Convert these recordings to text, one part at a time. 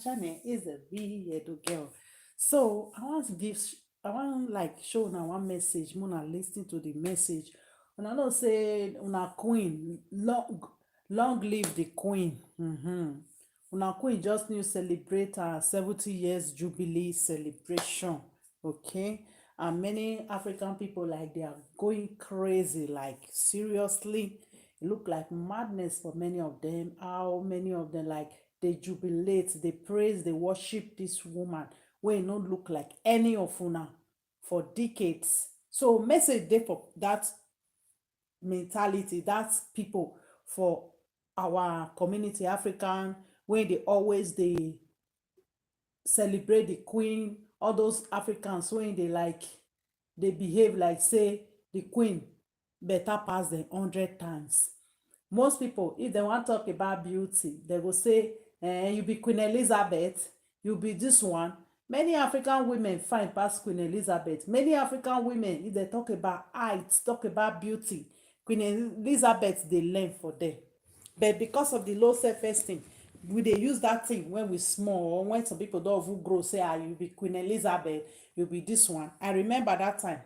channel is a big girl. So I want like show una one message. Muna listen to the message. Una know say una queen long live the queen. Una queen just new celebrate her 70 years jubilee celebration. Okay, and many African people like they are going crazy. Like seriously, it look like madness for many of them. How many of them like they jubilate, they praise, they worship this woman wey no look like any of una for decades. So message dey for that mentality, that people for our community African wey dey always dey celebrate the queen, all those Africans wey dey like dey behave like say the queen better pass dem 100 times. Most people if dem wan talk about beauty dem go say you be Queen Elizabeth, you be this one. Many African women fine pass Queen Elizabeth. Many African women if dem talk about height, talk about beauty, Queen Elizabeth dey learn for them. But because of the low self-esteem, we dey use that thing when we small or when some people don even grow say you be Queen Elizabeth, you be this one. I remember that time,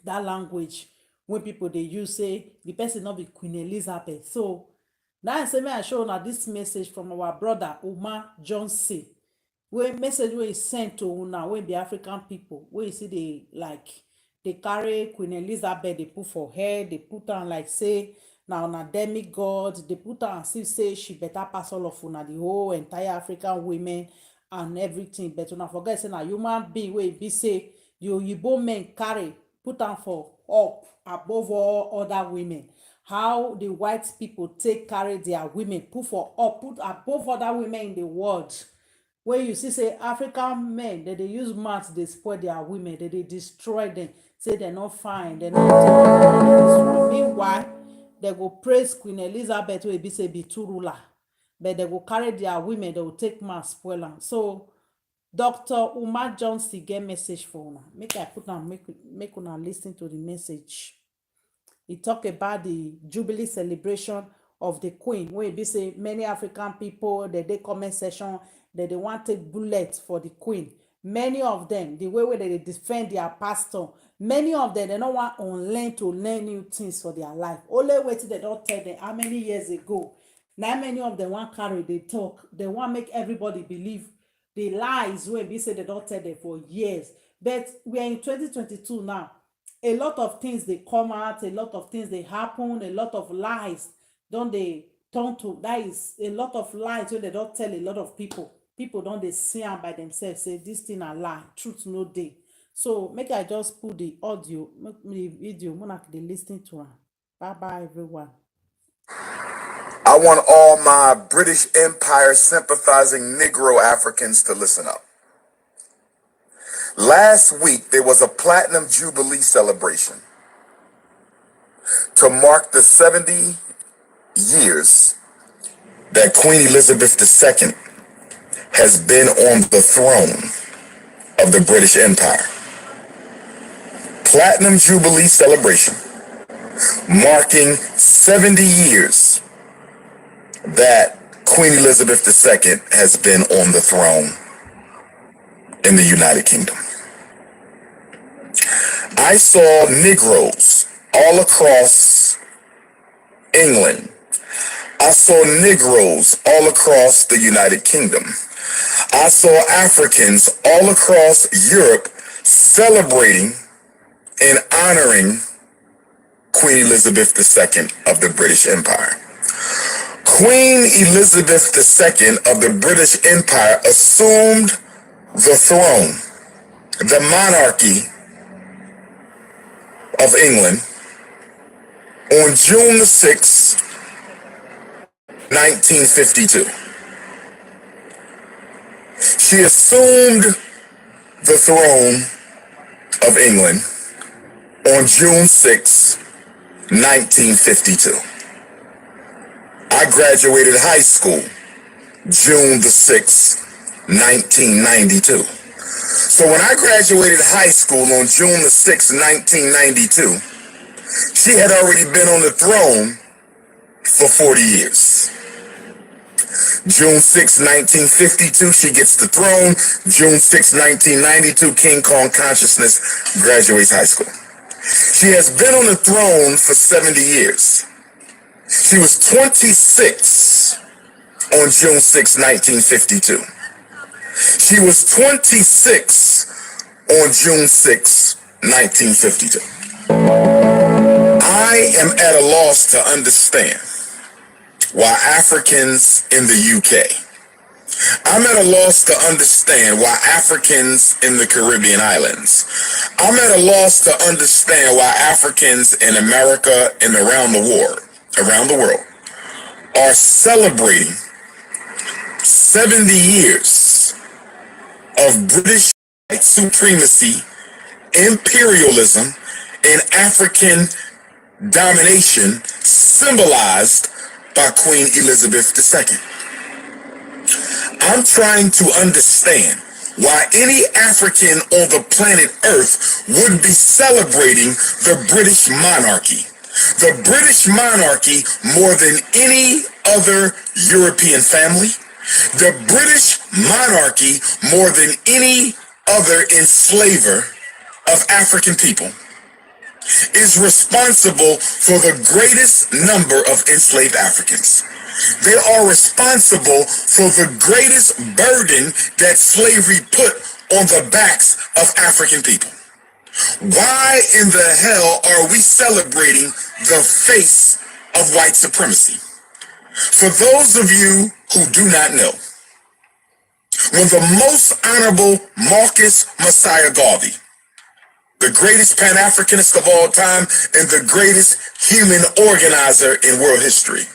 that language wey people dey use say the person no be Queen Elizabeth. So now I say make I show una this message from our brother Umar Johnson, wey message wey he send to una wey be African people wey you see dey like dey carry Queen Elizabeth dey put for head, dey put am like say na una demigod, dey put am as if say she better pass all of una, the whole entire African women and everything. But una forget say na human being wey e be say the oyibo men carry put am for up above all other women. How the white people take carry their women put for up, put above other women in the world. When you see say African men dem dey use mouth dey spoil their women, dem dey destroy them, say dem no fine, dem no this one. Meanwhile dem go praise Queen Elizabeth wey be say be true ruler, but dem go carry their women, dem go take mouth spoil am. So Dr. Umar Johnson get message for una. Make I put am make una lis ten to the message. He talk about the Jubilee celebration of the Queen, wey be say many African people dem dey comment section that they want take bullet for the Queen. Many of them, the way they defend their pastor, many of them, they don't want unlearn to learn new things for their life. Only way they don't tell them how many years ago. Now many of them want carry, they talk, they want make everybody believe the lies wey be say they don't tell them for years. But we are in 2022 now. A lot of things they come out, a lot of things they happen, a lot of lies don't they turn to, that is a lot of lies wey they don't tell a lot of people. People don't they see am by themselves say this thing a lie, truth no dey. So make I just put the audio, make the video, mona dey lis ten to am. Bye bye everyone. I want all my British Empire sympathizing Negro Africans to listen up. Last week, there was a Platinum Jubilee celebration to mark the 70 years that Queen Elizabeth II has been on the throne of the British Empire. Platinum Jubilee celebration marking 70 years that Queen Elizabeth II has been on the throne in the United Kingdom. I saw Negroes all across England. I saw Negroes all across the United Kingdom. I saw Africans all across Europe celebrating and honoring Queen Elizabeth II of the British Empire. Queen Elizabeth II of the British Empire assumed the throne, the monarchy of England, on June the 6th, 1952. She assumed the throne of England on June 6, 1952. I graduated high school June the 6th, 1992. So when I graduated high school on June the 6th, 1992, she had already been on the throne for 40 years. June 6, 1952, she gets the throne. June 6, 1992, King Kong consciousness graduates high school. She has been on the throne for 70 years. She was 26 on June 6, 1952. She was 26 on June 6, 1952. I am at a loss to understand why Africans in the UK, I'm at a loss to understand why Africans in the Caribbean islands, I'm at a loss to understand why Africans in America and around the world, are celebrating 70 years of British white supremacy, imperialism, and African domination symbolized by Queen Elizabeth II. I'm trying to understand why any African on the planet Earth would be celebrating the British monarchy. The British monarchy more than any other European family. The British monarchy more than any other enslaver of African people is responsible for the greatest number of enslaved Africans. They are responsible for the greatest burden that slavery put on the backs of African people. Why in the hell are we celebrating the face of white supremacy? For those of you who do not know, when the most honorable Marcus Messiah Garvey, the greatest Pan-Africanist of all time and the greatest human organizer in world history,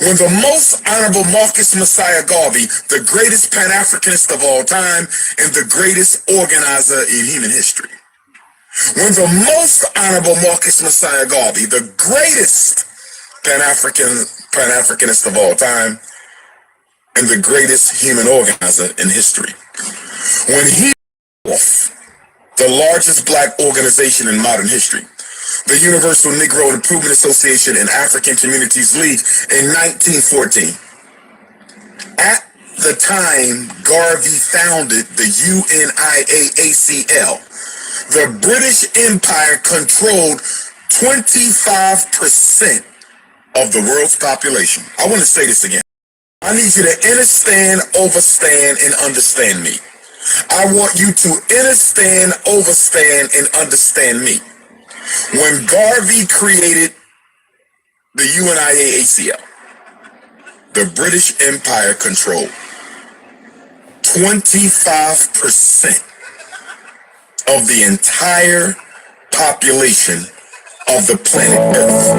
when the most honorable Marcus Messiah Garvey, the greatest Pan-Africanist of all time and the greatest organizer in human history, when the most honorable Marcus Messiah Garvey, the greatest Pan-Africanist of all time and the greatest human organizer in history, when he off the largest black organization in modern history, the Universal Negro Improvement Association and African Communities League in 1914. At the time Garvey founded the UNIAACL, the British Empire controlled 25% of the world's population. I want to say this again. I need you to understand, overstand, and understand me. I want you to understand, overstand, and understand me. When Garvey created the UNIAACL, the British Empire controlled 25% of the entire population of the planet Earth.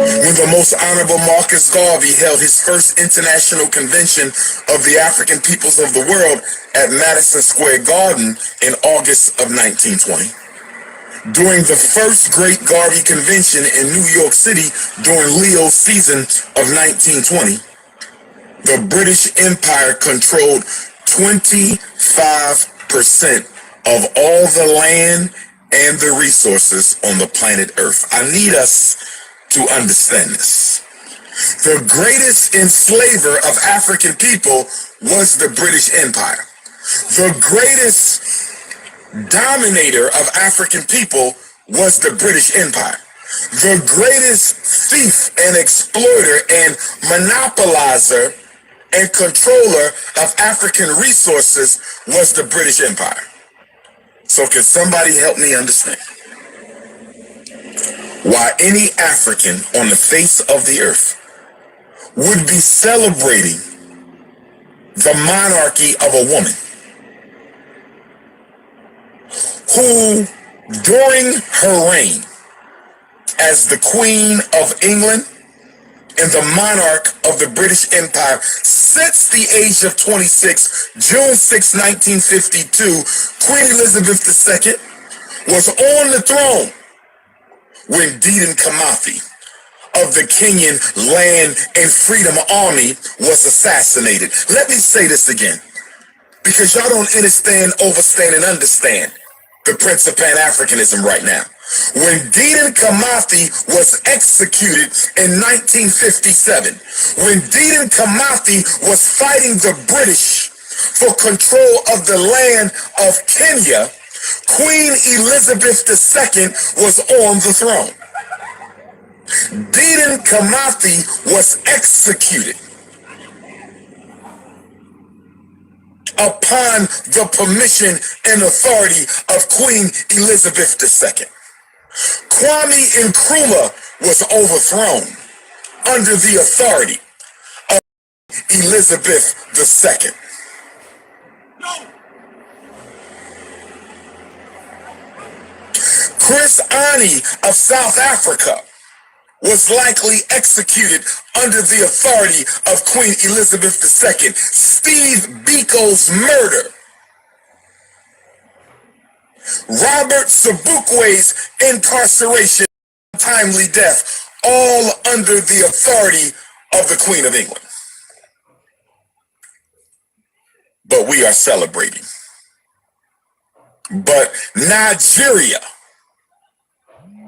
When the most honorable Marcus Garvey held his first international convention of the African peoples of the world at Madison Square Garden in August of 1920. During the first Great Garvey Convention in New York City during Leo's season of 1920, the British Empire controlled 25% of all the land and the resources on the planet Earth. I need us to understand this. The greatest enslaver of African people was the British Empire. The greatest dominator of African people was the British Empire. The greatest thief and exploiter and monopolizer and controller of African resources was the British Empire. So can somebody help me understand why any African on the face of the earth would be celebrating the monarchy of a woman who, during her reign as the Queen of England and the monarch of the British Empire since the age of 26, June 6, 1952, Queen Elizabeth II was on the throne when Dedan Kimathi of the Kenyan Land and Freedom Army was assassinated. Let me say this again, because y'all don't understand, overstand, and understand the Prince of Pan-Africanism right now. When Dedan Kimathi was executed in 1957, when Dedan Kimathi was fighting the British for control of the land of Kenya, Queen Elizabeth II was on the throne. Dedan Kimathi was executed upon the permission and authority of Queen Elizabeth II. Kwame Nkrumah was overthrown under the authority of Elizabeth II. Chris Ani of South Africa was likely executed under the authority of Queen Elizabeth II. Steve Biko's murder, Robert Sobukwe's incarceration, timely death, all under the authority of the Queen of England. But we are celebrating. But Nigeria,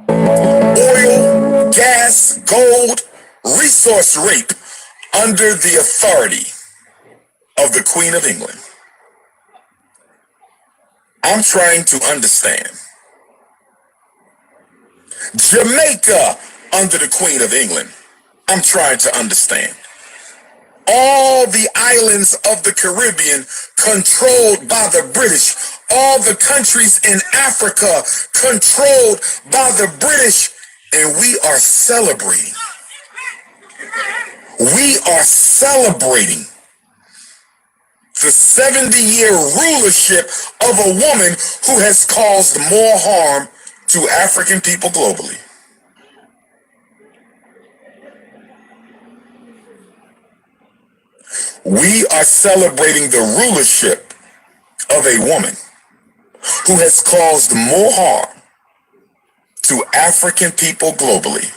oil, gas, gold, resource rape under the authority of the Queen of England. I'm trying to understand. Jamaica under the Queen of England. I'm trying to understand. All the islands of the Caribbean controlled by the British. All the countries in Africa controlled by the British. And we are celebrating. We are celebrating the 70-year rulership of a woman who has caused more harm to African people globally. We are celebrating the rulership of a woman who has caused more harm to African people globally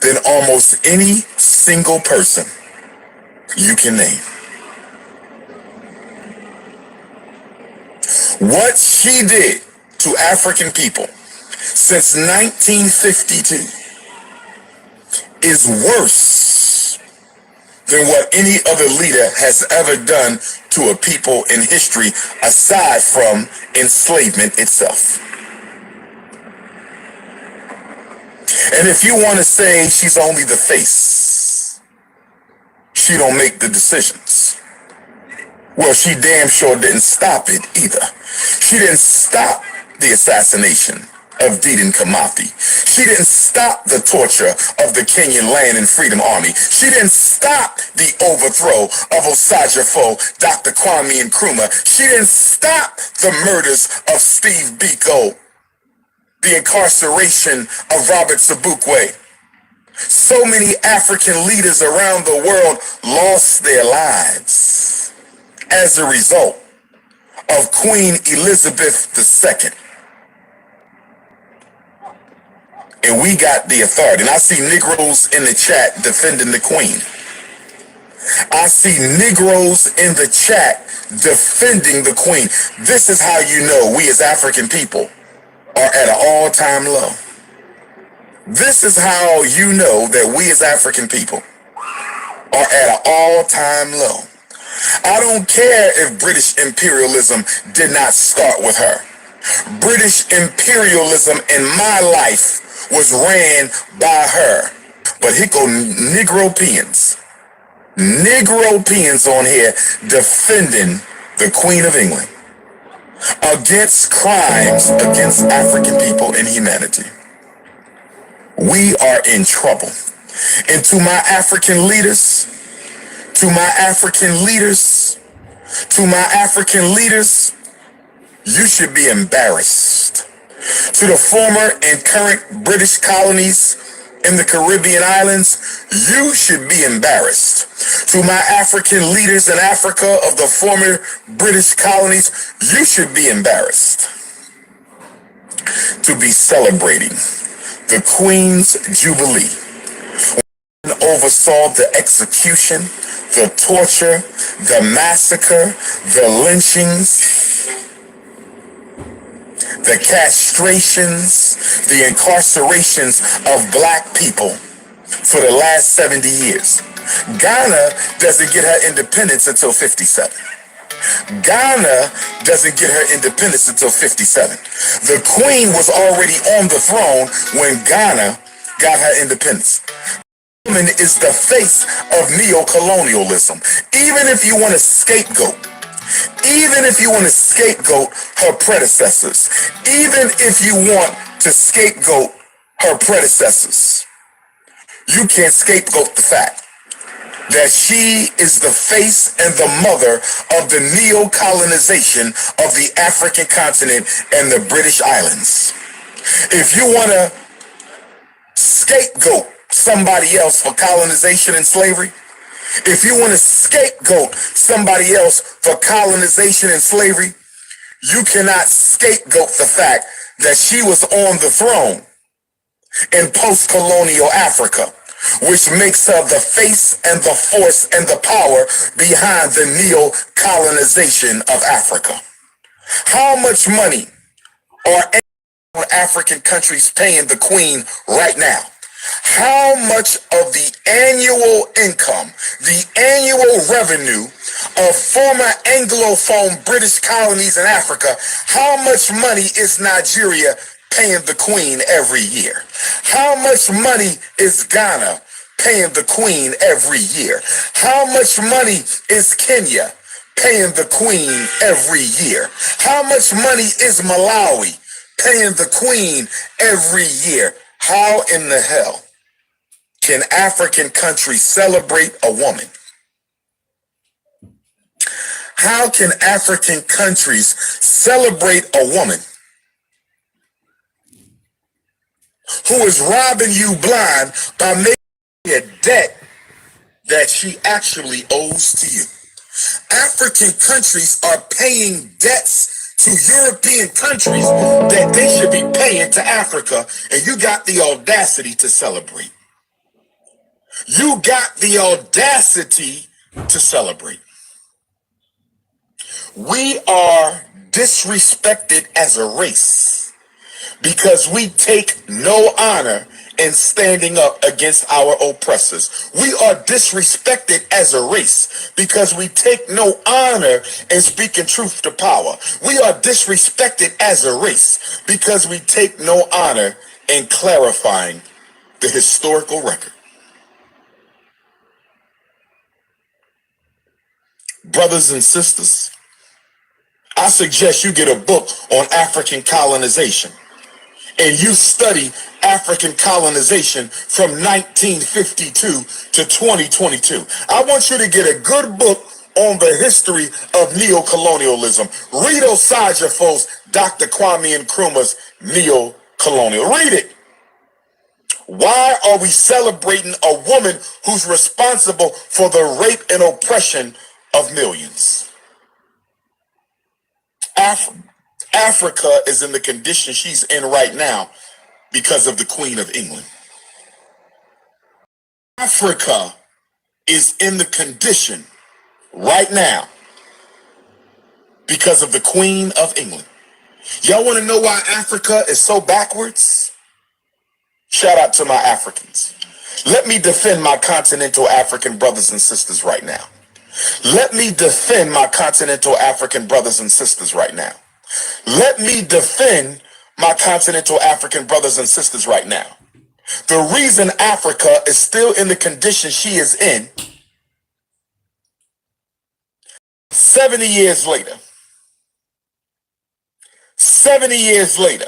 than almost any single person you can name. What she did to African people since 1952 is worse than what any other leader has ever done to a people in history aside from enslavement itself. And if you want to say she's only the face, she don't make the decisions, well, she damn sure didn't stop it either. She didn't stop the assassination of Dedan Kimathi. She didn't stop the torture of the Kenyan Land and Freedom Army. She didn't stop the overthrow of Osajafo, Dr. Kwame Nkrumah. She didn't stop the murders of Steve Biko, the incarceration of Robert Sobukwe. So many African leaders around the world lost their lives as a result of Queen Elizabeth II. And we got the authority. And I see Negroes in the chat defending the Queen. I see Negroes in the chat defending the Queen. This is how you know we as African people are at an all-time low. This is how you know that we as African people are at an all-time low. I don't care if British imperialism did not start with her. British imperialism in my life was ran by her. But here go Negropeans on here defending the Queen of England against crimes against African people and humanity. We are in trouble. And to my African leaders, you should be embarrassed. To the former and current British colonies in the Caribbean islands, you should be embarrassed. To my African leaders in Africa of the former British colonies, you should be embarrassed to be celebrating the Queen's Jubilee. Oversaw the execution, the torture, the massacre, the lynchings the castrations, the incarcerations of black people for the last 70 years. Ghana doesn't get her independence until 57. Ghana doesn't get her independence until 57. The queen was already on the throne when Ghana got her independence. Woman is the face of neo-colonialism. Even if you want to scapegoat, even if you want to scapegoat her predecessors, even if you want to scapegoat her predecessors, you can't scapegoat the fact that she is the face and the mother of the neo-colonization of the African continent and the British Islands. If you want to scapegoat somebody else for colonization and slavery, if you want to scapegoat somebody else for colonization and slavery, you cannot scapegoat the fact that she was on the throne in post-colonial Africa, which makes her the face and the force and the power behind the neo-colonization of Africa. How much money are African countries paying the Queen right now? How much of the annual income, the annual revenue of former Anglophone British colonies in Africa, how much money is Nigeria paying the Queen every year? How much money is Ghana paying the Queen every year? How much money is Kenya paying the Queen every year? How much money is Malawi paying the Queen every year? How in the hell can African countries celebrate a woman? How can African countries celebrate a woman who is robbing you blind by making a debt that she actually owes to you? African countries are paying debts to European countries that they should be paying to Africa, and you got the audacity to celebrate. You got the audacity to celebrate. We are disrespected as a race because we take no honor in standing up against our oppressors. We are disrespected as a race because we take no honor in speaking truth to power. We are disrespected as a race because we take no honor in clarifying the historical record. Brothers and sisters, I suggest you get a book on African colonization and you study African colonization from 1952 to 2022. I want you to get a good book on the history of neo-colonialism. Read Osagyefo, Dr. Kwame Nkrumah's Neo-Colonial. Read it. Why are we celebrating a woman who's responsible for the rape and oppression of millions? Africa is in the condition she's in right now because of the Queen of England. Africa is in the condition right now because of the Queen of England. Y'all want to know why Africa is so backwards? Shout out to my Africans. Let me defend my continental African brothers and sisters right now. Let me defend my continental African brothers and sisters right now. Let me defend my continental African brothers and sisters right now. The reason Africa is still in the condition she is in 70 years later, 70 years later,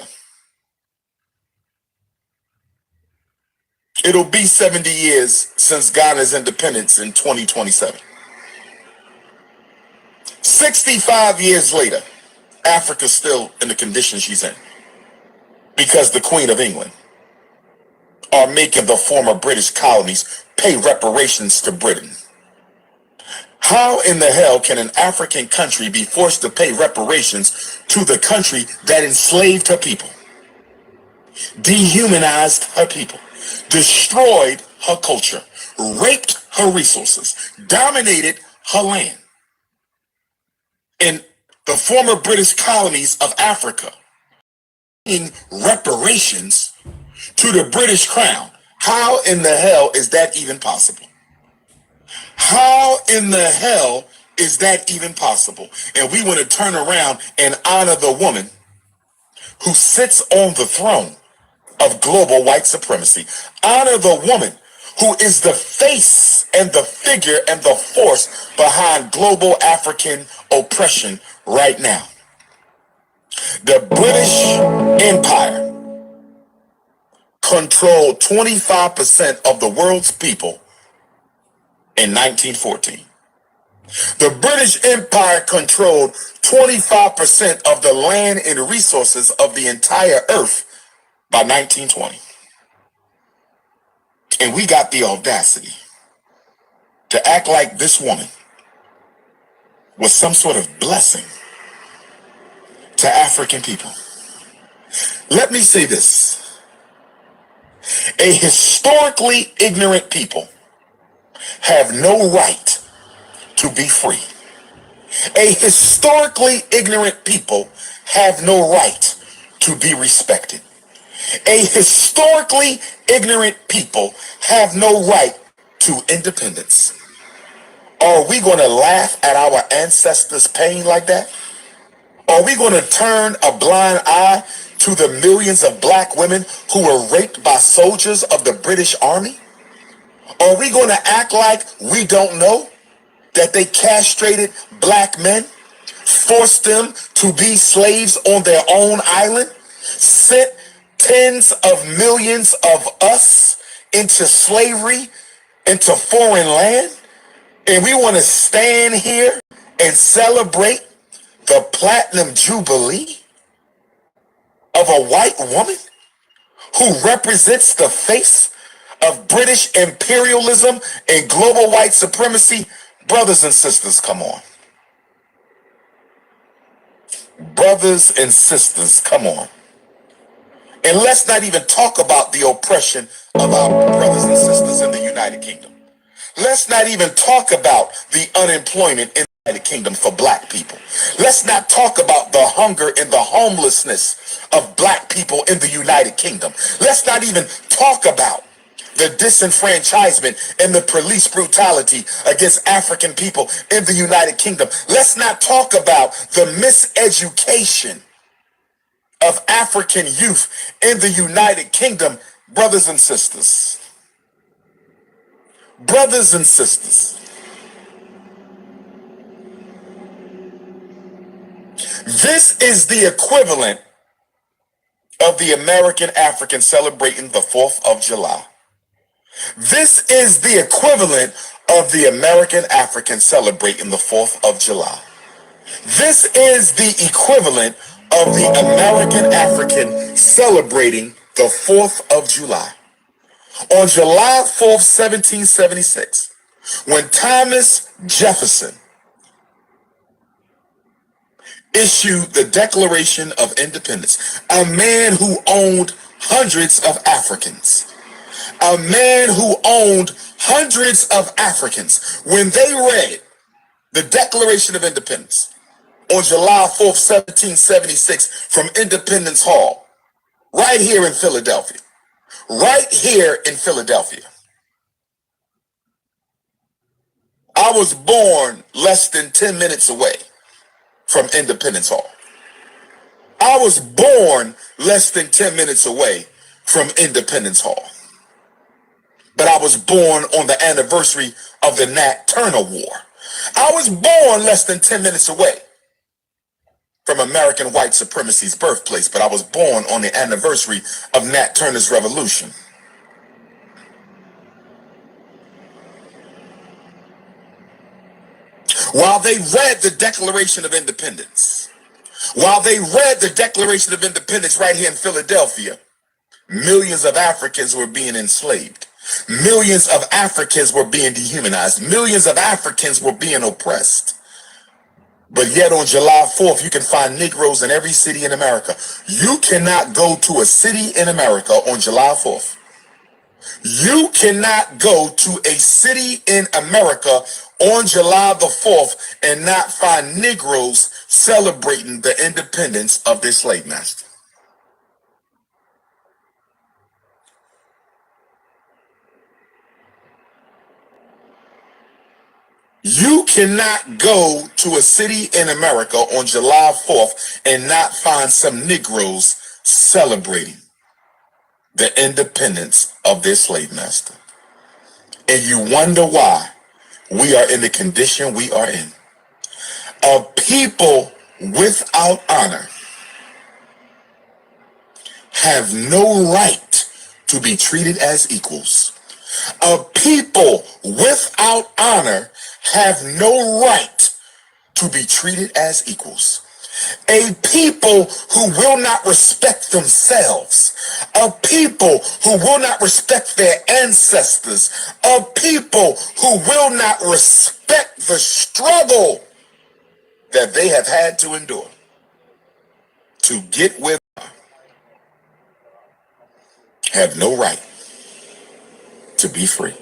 it'll be 70 years since Ghana's independence in 2027. 65 years later, Africa's still in the condition she's in because the Queen of England are making the former British colonies pay reparations to Britain. How in the hell can an African country be forced to pay reparations to the country that enslaved her people, dehumanized her people, destroyed her culture, raped her resources, dominated her land? In the former British colonies of Africa, reparations to the British Crown. How in the hell is that even possible? How in the hell is that even possible? And we want to turn around and honor the woman who sits on the throne of global white supremacy. Honor the woman who is the face and the figure and the force behind global African oppression right now. The British Empire controlled 25% of the world's people in 1914. The British Empire controlled 25% of the land and resources of the entire earth by 1920. And we got the audacity to act like this woman was some sort of blessing to African people. Let me say this. A historically ignorant people have no right to be free. A historically ignorant people have no right to be respected. A historically ignorant people have no right to independence. Are we going to laugh at our ancestors' pain like that? Are we going to turn a blind eye to the millions of black women who were raped by soldiers of the British Army? Are we going to act like we don't know that they castrated black men, forced them to be slaves on their own island, sent tens of millions of us into slavery, into foreign land, and we want to stand here and celebrate the platinum jubilee of a white woman who represents the face of British imperialism and global white supremacy? Brothers and sisters, come on. Brothers and sisters, come on. And let's not even talk about the oppression of our brothers and sisters in the United Kingdom. Let's not even talk about the unemployment in the United Kingdom for black people. Let's not talk about the hunger and the homelessness of black people in the United Kingdom. Let's not even talk about the disenfranchisement and the police brutality against African people in the United Kingdom. Let's not talk about the miseducation of African youth in the United Kingdom. Brothers and sisters. Brothers and sisters. This is the equivalent of the American African celebrating the 4th of July. This is the equivalent of the American African celebrating the 4th of July. This is the equivalent of the American African celebrating the 4th of July. On July 4th, 1776, when Thomas Jefferson issued the Declaration of Independence, a man who owned hundreds of Africans, a man who owned hundreds of Africans, when they read the Declaration of Independence on July 4th, 1776 from Independence Hall, right here in Philadelphia, right here in Philadelphia. I was born less than 10 minutes away from Independence Hall. I was born less than 10 minutes away from Independence Hall. But I was born on the anniversary of the Nat Turner War. I was born less than 10 minutes away from American white supremacy's birthplace, but I was born on the anniversary of Nat Turner's revolution. While they read the Declaration of Independence, while they read the Declaration of Independence right here in Philadelphia, millions of Africans were being enslaved. Millions of Africans were being dehumanized. Millions of Africans were being oppressed. But yet on July 4th, you can find Negroes in every city in America. You cannot go to a city in America on July 4th. You cannot go to a city in America on July the 4th and not find Negroes celebrating the independence of their slave master. You cannot go to a city in America on July 4th and not find some Negroes celebrating the independence of their slave master. And you wonder why we are in the condition we are in. A people without honor have no right to be treated as equals. A people without honor have no right to be treated as equals. A people who will not respect themselves, a people who will not respect their ancestors, a people who will not respect the struggle that they have had to endure to get where they are, have no right to be free.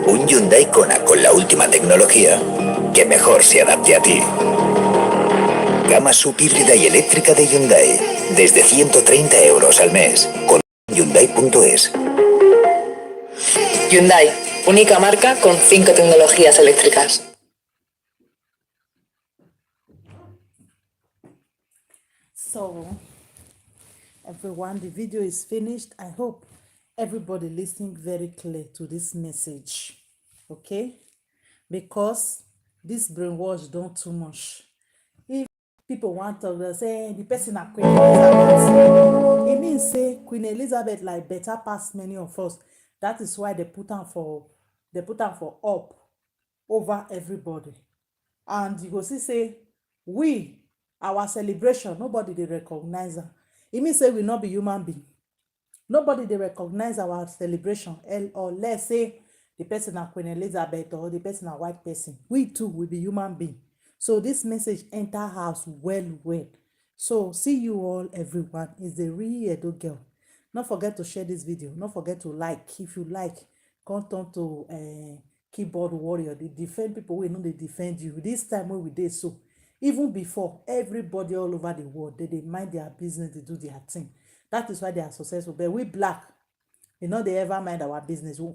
Un Hyundai Kona con la última tecnología que mejor se adapte a ti. Gama subhíbrida y eléctrica de Hyundai desde 130 euros al mes con Hyundai.es. Hyundai, única marca con 5 tecnologías eléctricas. So, everyone, the video is finished. I hope everybody listening very clear to this message, okay? Because this brainwash don't too much. If people want to say the person na Queen Elizabeth, it means say Queen Elizabeth like better past many of us. That is why they put am for up over everybody. And you go see say we, our celebration, nobody dey recognize am. E mean say we no be human being. Nobody dey recognize our celebration, or let's say the person na Queen Elizabeth or the person na white person. We too will be human being. So this message enter house well. So see you all, everyone. It's the real Edo girl. Don't forget to share this video. Don't forget to like. If you like, come turn to keyboard warrior. They defend people wey no dey defend you. This time wey we dey so, even before, everybody all over the world, they mind their business, they do their thing. That is why they are successful. But we black, they ever mind our business. We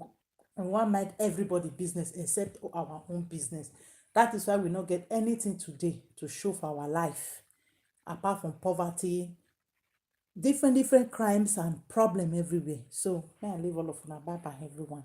want mind everybody business except our own business. That is why we not get anything today to show for our life, apart from poverty, different crimes and problem everywhere. So may I leave all of you. Bye bye, everyone.